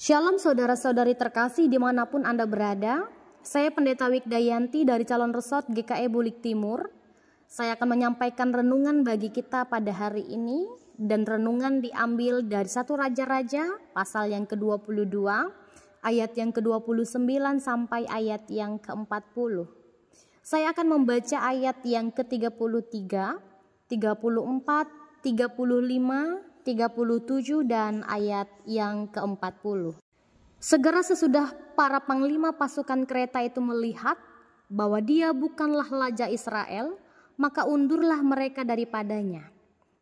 Shalom saudara-saudari terkasih dimanapun Anda berada. Saya Pendeta Wikdayanti dari Calon Resort GKI Bulik Timur. Saya akan menyampaikan renungan bagi kita pada hari ini. Dan renungan diambil dari 1 Raja-Raja pasal yang ke-22, ayat yang ke-29 sampai ayat yang ke-40. Saya akan membaca ayat yang ke-33, 34, 35, 37 dan ayat yang ke-40. Segera sesudah para panglima pasukan kereta itu melihat bahwa dia bukanlah Raja Israel, maka undurlah mereka daripadanya.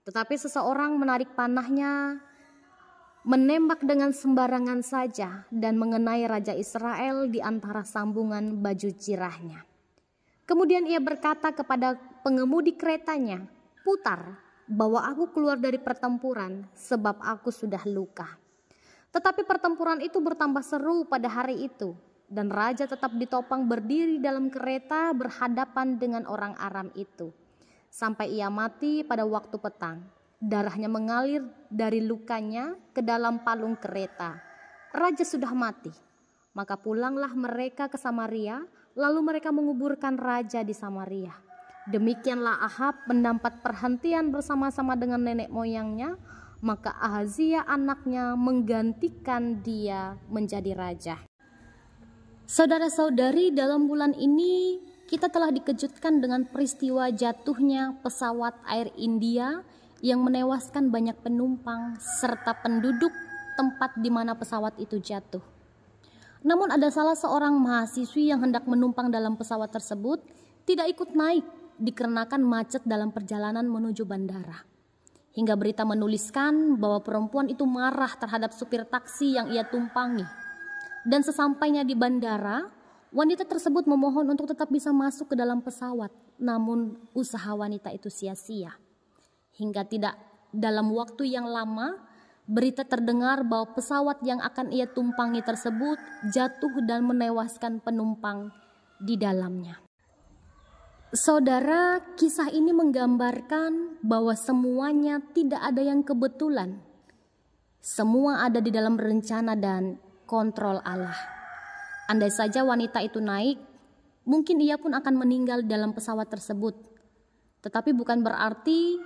Tetapi seseorang menarik panahnya, menembak dengan sembarangan saja dan mengenai Raja Israel di antara sambungan baju jirahnya. Kemudian ia berkata kepada pengemudi keretanya, "Putar, bawa aku keluar dari pertempuran, sebab aku sudah luka." Tetapi pertempuran itu bertambah seru pada hari itu, dan raja tetap ditopang berdiri dalam kereta berhadapan dengan orang Aram itu, sampai ia mati pada waktu petang. Darahnya mengalir dari lukanya ke dalam palung kereta. Raja sudah mati. Maka pulanglah mereka ke Samaria, lalu mereka menguburkan raja di Samaria. Demikianlah Ahab mendapat perhentian bersama-sama dengan nenek moyangnya, maka Ahazia anaknya menggantikan dia menjadi raja. Saudara-saudari, dalam bulan ini kita telah dikejutkan dengan peristiwa jatuhnya pesawat Air India yang menewaskan banyak penumpang serta penduduk tempat di mana pesawat itu jatuh. Namun ada salah seorang mahasiswi yang hendak menumpang dalam pesawat tersebut tidak ikut naik dikarenakan macet dalam perjalanan menuju bandara. Hingga berita menuliskan bahwa perempuan itu marah terhadap supir taksi yang ia tumpangi. Dan sesampainya di bandara, wanita tersebut memohon untuk tetap bisa masuk ke dalam pesawat. Namun usaha wanita itu sia-sia. Hingga tidak dalam waktu yang lama, berita terdengar bahwa pesawat yang akan ia tumpangi tersebut jatuh dan menewaskan penumpang di dalamnya. Saudara, kisah ini menggambarkan bahwa semuanya tidak ada yang kebetulan. Semua ada di dalam rencana dan kontrol Allah. Andai saja wanita itu naik, mungkin ia pun akan meninggal dalam pesawat tersebut. Tetapi bukan berarti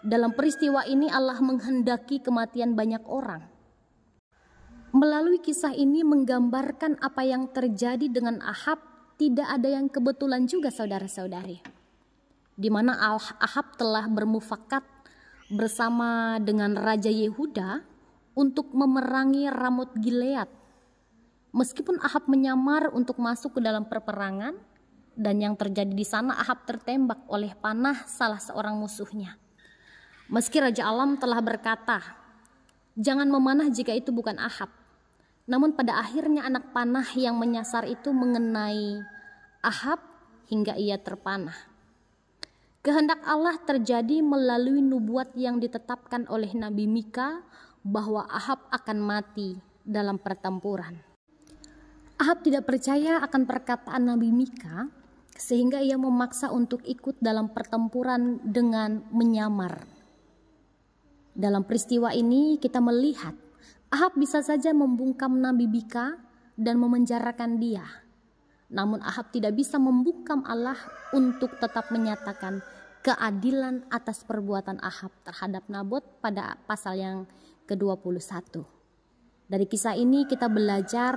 dalam peristiwa ini Allah menghendaki kematian banyak orang. Melalui kisah ini menggambarkan apa yang terjadi dengan Ahab. Tidak ada yang kebetulan juga saudara-saudari. Di mana Ahab telah bermufakat bersama dengan Raja Yehuda untuk memerangi Ramot Gilead. Meskipun Ahab menyamar untuk masuk ke dalam peperangan, dan yang terjadi di sana Ahab tertembak oleh panah salah seorang musuhnya. Meski Raja Alam telah berkata, "Jangan memanah jika itu bukan Ahab." Namun pada akhirnya anak panah yang menyasar itu mengenai Ahab hingga ia terpanah. Kehendak Allah terjadi melalui nubuat yang ditetapkan oleh Nabi Mika bahwa Ahab akan mati dalam pertempuran. Ahab tidak percaya akan perkataan Nabi Mika sehingga ia memaksa untuk ikut dalam pertempuran dengan menyamar. Dalam peristiwa ini kita melihat Ahab bisa saja membungkam Nabi Mika dan memenjarakan dia. Namun Ahab tidak bisa membungkam Allah untuk tetap menyatakan keadilan atas perbuatan Ahab terhadap Nabot pada pasal yang ke-21. Dari kisah ini kita belajar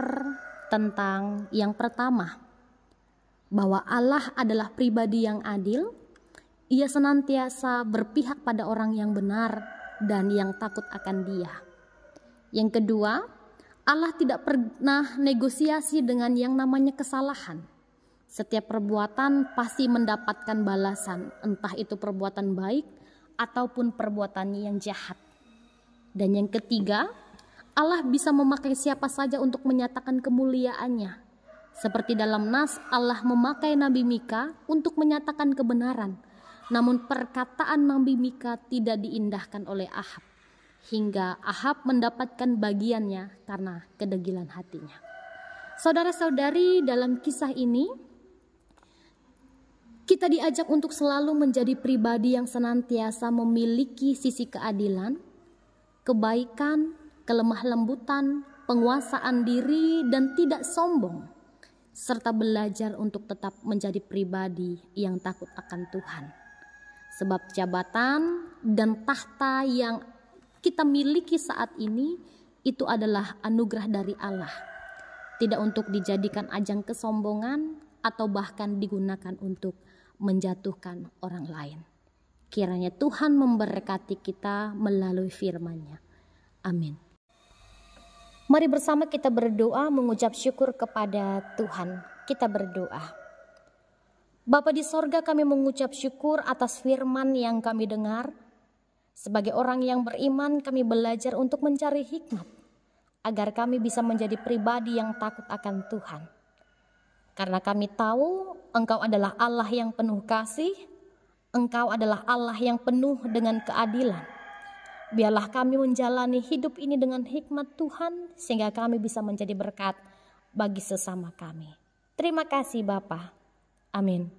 tentang yang pertama, bahwa Allah adalah pribadi yang adil. Ia senantiasa berpihak pada orang yang benar dan yang takut akan Dia. Yang kedua, Allah tidak pernah negosiasi dengan yang namanya kesalahan. Setiap perbuatan pasti mendapatkan balasan, entah itu perbuatan baik ataupun perbuatan yang jahat. Dan yang ketiga, Allah bisa memakai siapa saja untuk menyatakan kemuliaannya. Seperti dalam nas, Allah memakai Nabi Mika untuk menyatakan kebenaran. Namun perkataan Nabi Mika tidak diindahkan oleh Ahab. Hingga Ahab mendapatkan bagiannya karena kedegilan hatinya. Saudara-saudari, dalam kisah ini kita diajak untuk selalu menjadi pribadi yang senantiasa memiliki sisi keadilan, kebaikan, kelemah lembutan, penguasaan diri, dan tidak sombong, serta belajar untuk tetap menjadi pribadi yang takut akan Tuhan. Sebab jabatan dan tahta yang kita miliki saat ini itu adalah anugerah dari Allah, tidak untuk dijadikan ajang kesombongan atau bahkan digunakan untuk menjatuhkan orang lain. Kiranya Tuhan memberkati kita melalui firman-Nya. Amin. Mari bersama kita berdoa mengucap syukur kepada Tuhan. Kita berdoa. Bapa di sorga, kami mengucap syukur atas firman yang kami dengar. Sebagai orang yang beriman, kami belajar untuk mencari hikmat, agar kami bisa menjadi pribadi yang takut akan Tuhan. Karena kami tahu Engkau adalah Allah yang penuh kasih, Engkau adalah Allah yang penuh dengan keadilan. Biarlah kami menjalani hidup ini dengan hikmat Tuhan, sehingga kami bisa menjadi berkat bagi sesama kami. Terima kasih Bapa. Amin.